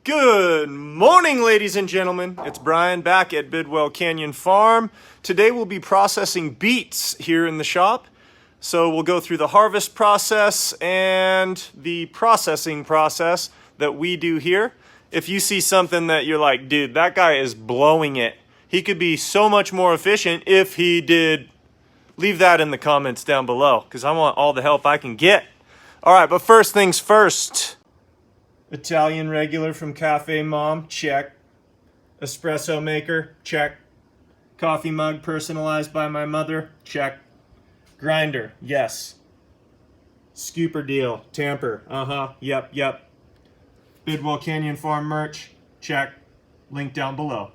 Good morning, ladies and gentlemen. It's Brian back at Bidwell Canyon Farm. Today we'll be processing beets here in the shop. So we'll go through the harvest process and the processing process that we do here. If you see something that you're like, dude, that guy is blowing it, he could be so much more efficient if he did, leave that in the comments down below because I want all the help I can get. All right, but first things first. Italian regular from Cafe Mom, check. Espresso maker, check. Coffee mug personalized by my mother, check. Grinder, yes. Scooper deal, tamper, yep. Bidwell Canyon Farm merch, check. Link down below.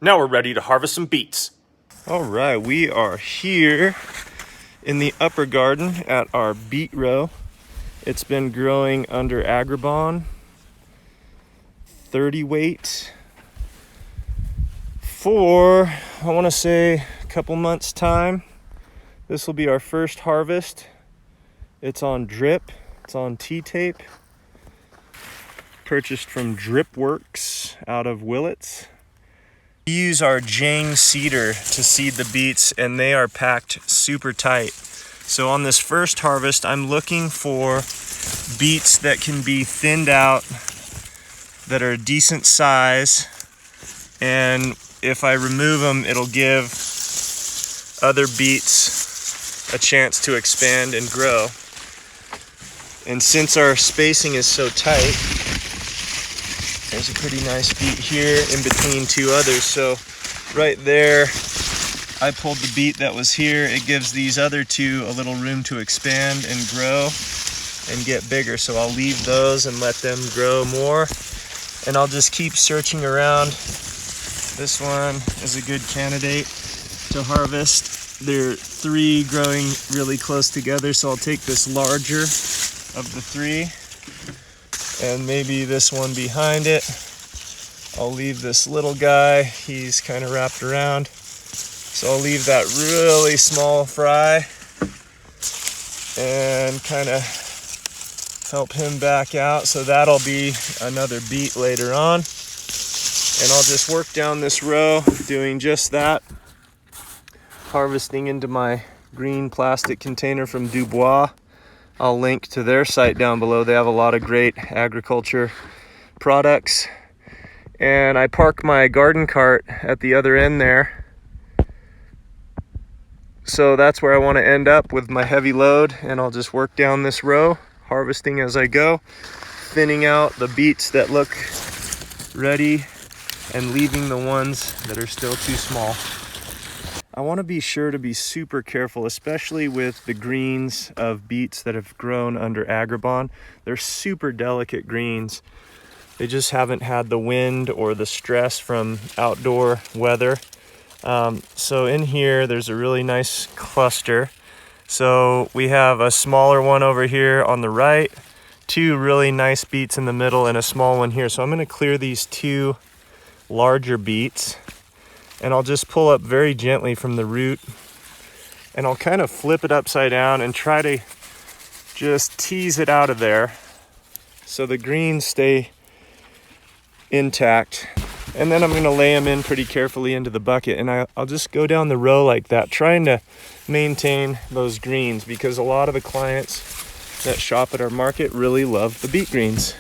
Now we're ready to harvest some beets. All right, we are here in the upper garden at our beet row. It's been growing under Agribon, 30 weight for, I want to say, a couple months time. This will be our first harvest. It's on drip, it's on T-tape. Purchased from Drip Works out of Willits. We use our Jane seeder to seed the beets and they are packed super tight. So on this first harvest, I'm looking for beets that can be thinned out, that are a decent size, and if I remove them, it'll give other beets a chance to expand and grow. And since our spacing is so tight, there's a pretty nice beet here in between two others. So right there, I pulled the beet that was here. It gives these other two a little room to expand and grow and get bigger. So I'll leave those and let them grow more. And I'll just keep searching around. This one is a good candidate to harvest. There are three growing really close together. So I'll take this larger of the three. And maybe this one behind it. I'll leave this little guy, he's kind of wrapped around. So I'll leave that really small fry and kind of help him back out. So that'll be another beet later on. And I'll just work down this row doing just that. Harvesting into my green plastic container from Dubois. I'll link to their site down below. They have a lot of great agriculture products. And I park my garden cart at the other end there. So that's where I want to end up with my heavy load. And I'll just work down this row, harvesting as I go, thinning out the beets that look ready and leaving the ones that are still too small. I want to be sure to be super careful, especially with the greens of beets that have grown under Agribon. They're super delicate greens. They just haven't had the wind or the stress from outdoor weather. So in here, there's a really nice cluster. So we have a smaller one over here on the right, two really nice beets in the middle, and a small one here. So I'm going to clear these two larger beets. And I'll just pull up very gently from the root and I'll kind of flip it upside down and try to just tease it out of there so the greens stay intact. And then I'm going to lay them in pretty carefully into the bucket, and I'll just go down the row like that, trying to maintain those greens because a lot of the clients that shop at our market really love the beet greens.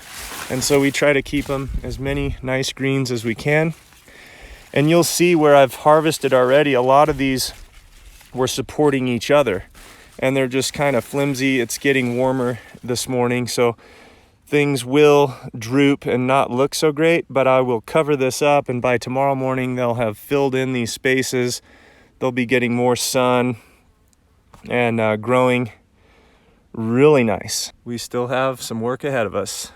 And so we try to keep them as many nice greens as we can. And you'll see where I've harvested already, a lot of these were supporting each other and they're just kind of flimsy. It's getting warmer this morning, so things will droop and not look so great, but I will cover this up and by tomorrow morning they'll have filled in these spaces. They'll be getting more sun and growing really nice. We still have some work ahead of us.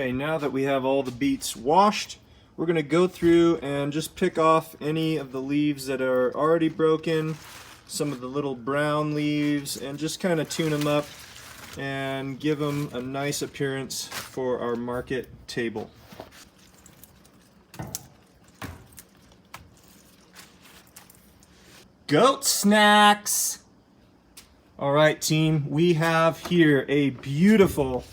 Okay, now that we have all the beets washed, we're going to go through and just pick off any of the leaves that are already broken, some of the little brown leaves, and just kind of tune them up and give them a nice appearance for our market table. Goat snacks! Alright team, we have here a beautiful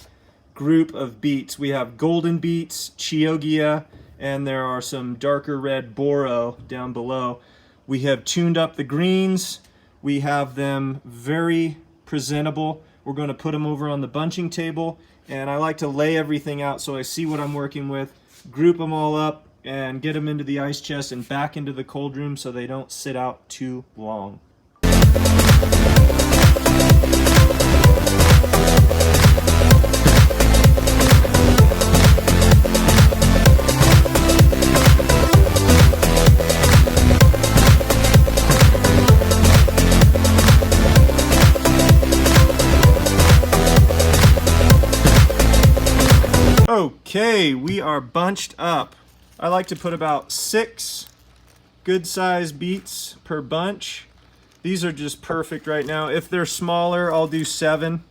group of beets. We have golden beets, Chioggia, and there are some darker red Boro down below. We have tuned up the greens. We have them very presentable. We're going to put them over on the bunching table, and I like to lay everything out so I see what I'm working with, group them all up, and get them into the ice chest and back into the cold room so they don't sit out too long. Okay, we are bunched up. I like to put about 6 good-sized beets per bunch. These are just perfect right now. If they're smaller, I'll do 7.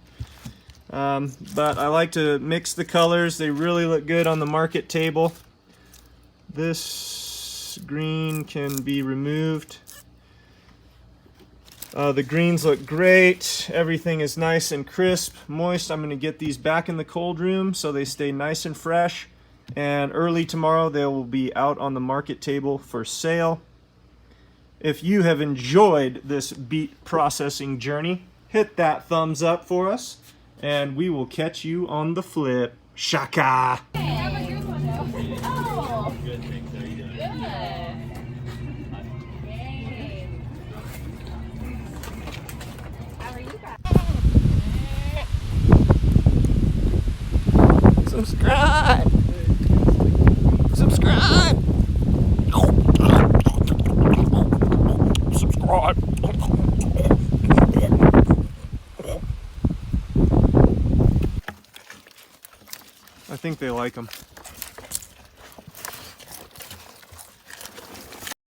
But I like to mix the colors. They really look good on the market table. This green can be removed. The greens look great. Everything is nice and crisp, moist. I'm going to get these back in the cold room so they stay nice and fresh. And early tomorrow they will be out on the market table for sale. If you have enjoyed this beet processing journey, hit that thumbs up for us, and we will catch you on the flip. Shaka! Hey, have a good one though. Oh, good. How are you guys? Subscribe! Subscribe! Subscribe! I think they like them.